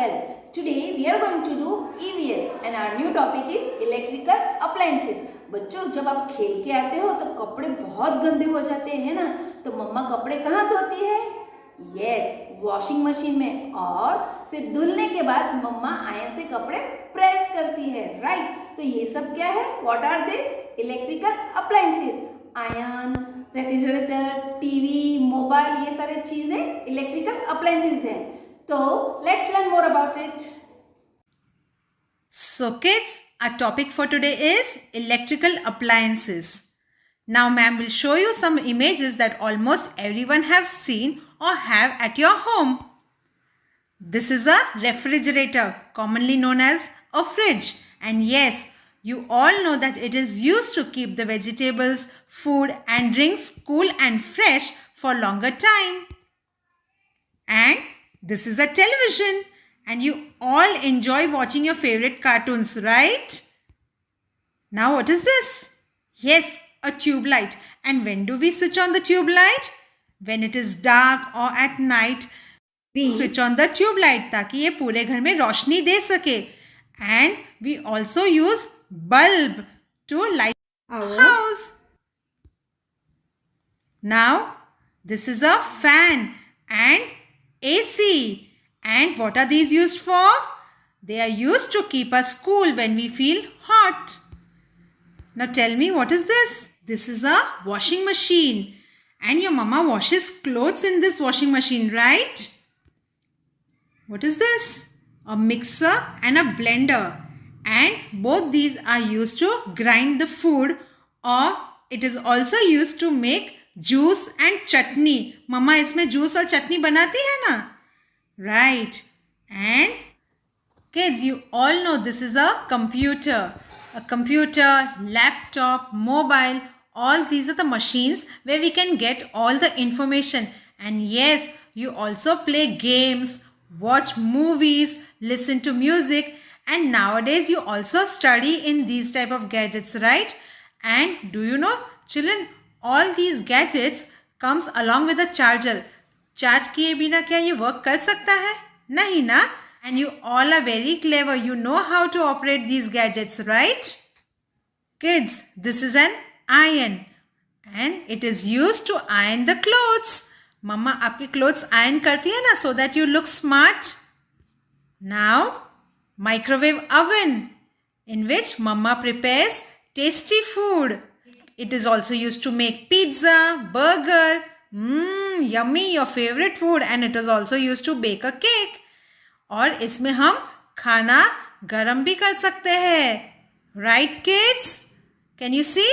well. Today we are going to do EVS and our new topic is electrical appliances. बच्चों जब आप खेल के आते हो तो कपड़े बहुत गंदे हो जाते हैं ना, तो मम्मा कपड़े कहाँ धोती है? यस, वॉशिंग मशीन में। और फिर धुलने के बाद मम्मा आयरन से कपड़े प्रेस करती है, राइट? तो ये सब क्या है? What are this? Electrical appliances. Iron, refrigerator, TV, mobile, ये सारे चीजें इलेक्ट्रिकल अप्लायंसेस हैं। तो let's learn more about it. So kids, our topic for today is electrical appliances. Now ma'am will show you some images that almost everyone have seen or have at your home. This is a refrigerator, commonly known as a fridge. And yes, you all know that it is used to keep the vegetables, food and drinks cool and fresh for longer time. And this is a television. And you all enjoy watching your favorite cartoons, right? Now what is this? Yes, a tube light. And when do we switch on the tube light? When it is dark or at night, we switch on the tube light ताकि ये पूरे घर में रोशनी दे सके. And we also use bulb to light our house. Now this is a fan and AC. And what are these used for? They are used to keep us cool when we feel hot. Now tell me, what is this? This is a washing machine. And your mama washes clothes in this washing machine, right? What is this? A mixer and a blender. And both these are used to grind the food, or it is also used to make juice and chutney. Mama इसमें juice और chutney बनाती है ना? Right. And kids, you all know this is a computer. A computer, laptop, mobile, all these are the machines where we can get all the information. And yes, you also play games, watch movies, listen to music, and nowadays you also study in these type of gadgets, right? And do you know, children, all these gadgets comes along with a charger. Charge किए बिना क्या ये work कर सकता है? नहीं ना? And you all are very clever. You know how to operate these gadgets, right? Kids, this is an iron. And it is used to iron the clothes. Mama आपके clothes iron करती है ना, so that you look smart. Now, microwave oven, in which Mama prepares tasty food. It is also used to make pizza, burger. Yummy, your favorite food. And it is also used to bake a cake. और इसमें हम खाना गरम भी कर सकते हैं. Right, kids? Can you see?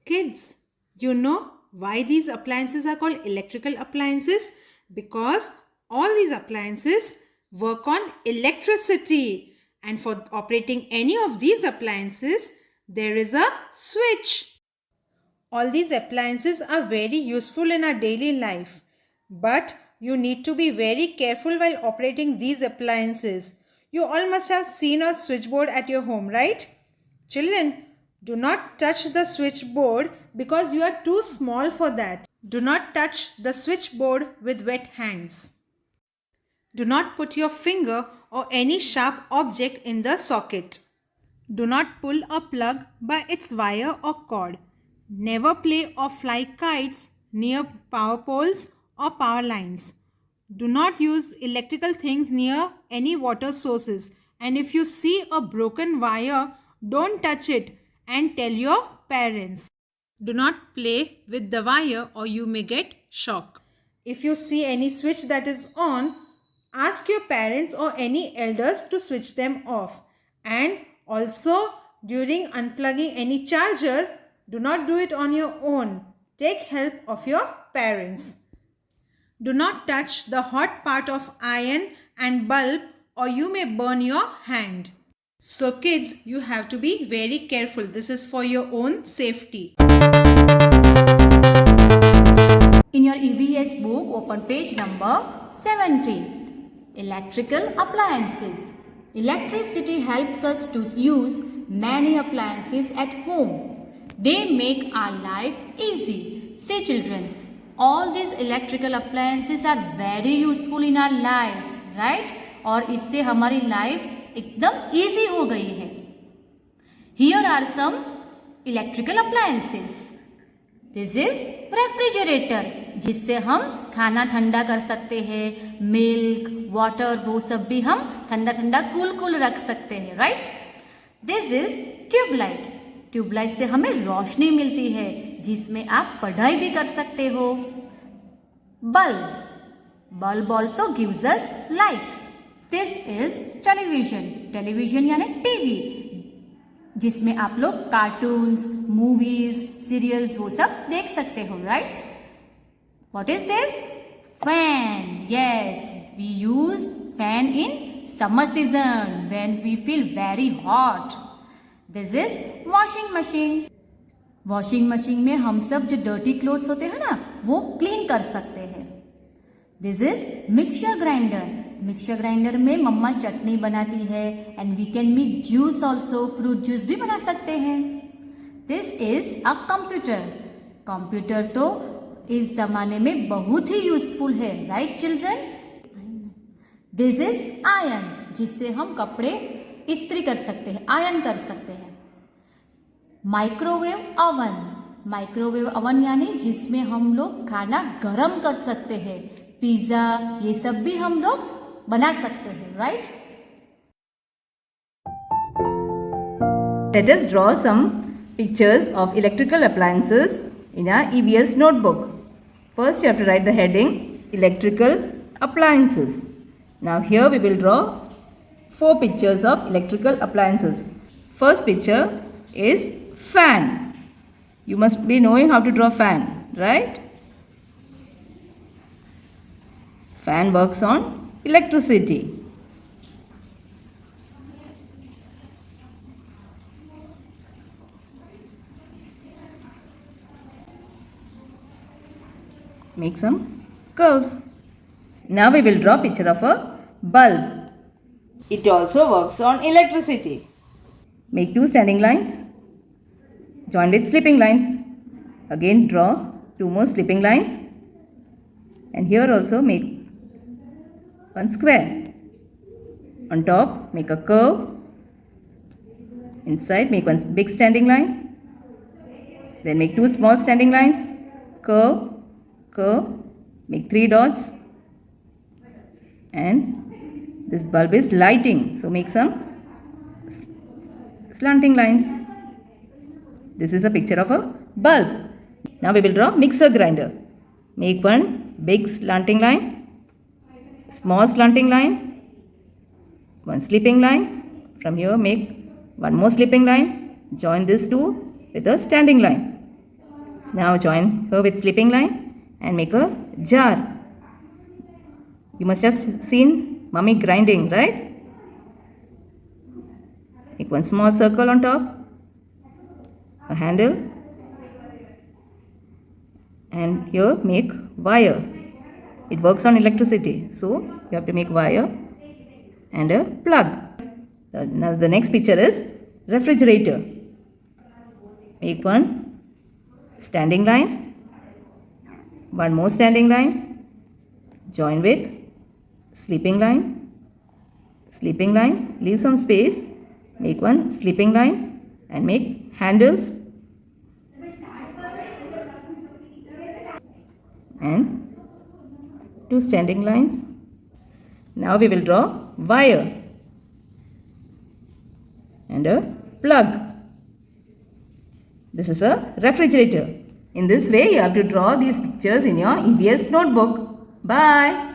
Kids, you know why these appliances are called electrical appliances? Because all these appliances work on electricity. And for operating any of these appliances, there is a switch. All these appliances are very useful in our daily life, but you need to be very careful while operating these appliances. You all must have seen a switchboard at your home, right? Children, do not touch the switchboard because you are too small for that. Do not touch the switchboard with wet hands. Do not put your finger or any sharp object in the socket. Do not pull a plug by its wire or cord. Never play or fly kites near power poles or power lines. Do not use electrical things near any water sources. And if you see a broken wire, don't touch it and tell your parents. Do not play with the wire or you may get shock. If you see any switch that is on, ask your parents or any elders to switch them off. And also, during unplugging any charger, do not do it on your own. Take help of your parents. Do not touch the hot part of iron and bulb or you may burn your hand. So kids, you have to be very careful. This is for your own safety. In your EVS book, open page number 70. Electrical appliances. Electricity helps us to use many appliances at home. They make our life easy. See children, all these electrical appliances are very useful in our life. Right, और इससे हमारी life एकदम easy हो गई है। Here are some electrical appliances. This is refrigerator, जिससे हम खाना ठंडा कर सकते हैं, मिल्क, वाटर, वो सब भी हम ठंडा ठंडा कूल रख सकते हैं, right. This is tube light. Tube light से हमें रोशनी मिलती है, जिसमें आप पढ़ाई भी कर सकते हो। Bulb also gives us light. This is television. Television यानी टीवी, जिसमें आप लोग कार्टून्स, मूवीज, सीरियल्स वो सब देख सकते हो, right. What is this? Fan. Yes, we use fan in summer season when we feel very hot. This is washing machine. Washing machine में हम सब जो डर्टी क्लोथ्स होते हैं ना, वो क्लीन कर सकते हैं। This is mixture grinder. Mixture grinder में मम्मा चटनी बनाती है, and we can make juice also, fruit juice भी बना सकते हैं। This is a computer. Computer तो इस जमाने में बहुत ही यूजफुल है, right children. This is iron, जिससे हम कपड़े इस्त्री कर सकते हैं, आयरन कर सकते हैं। Microwave oven. माइक्रोवेव ओवन यानी जिसमें हम लोग खाना गरम कर सकते हैं, पिज्जा, ये सब भी हम लोग बना सकते हैं, right. Let us draw some pictures of electrical appliances in our EVS notebook. First, you have to write the heading electrical appliances. Now, here we will draw 4 pictures of electrical appliances. First picture is fan. You must be knowing how to draw fan, right? Fan works on electricity. Make some curves. Now we will draw picture of a bulb. It also works on electricity. Make 2 standing lines, join with slipping lines. Again draw 2 more slipping lines, and here also make one square. On top make a curve. Inside make one big standing line. Then make 2 small standing lines. Curve, curve, make 3 dots. And this bulb is lighting, so make some slanting lines. This is a picture of a bulb. Now we will draw mixer grinder. Make one big slanting line, small slanting line, one slipping line. From here make one more slipping line, join this two with a standing line. Now join here with slipping line and make a jar. You must have seen mummy grinding, right? Make one small circle on top, a handle, and here make wire. It works on electricity, so you have to make wire and a plug. Now the next picture is refrigerator. Make one standing line, one more standing line, join with sleeping line, leave some space, make one sleeping line and make handles and 2 standing lines. Now we will draw wire and a plug. This is a refrigerator. In this way you have to draw these pictures in your EVS notebook. Bye.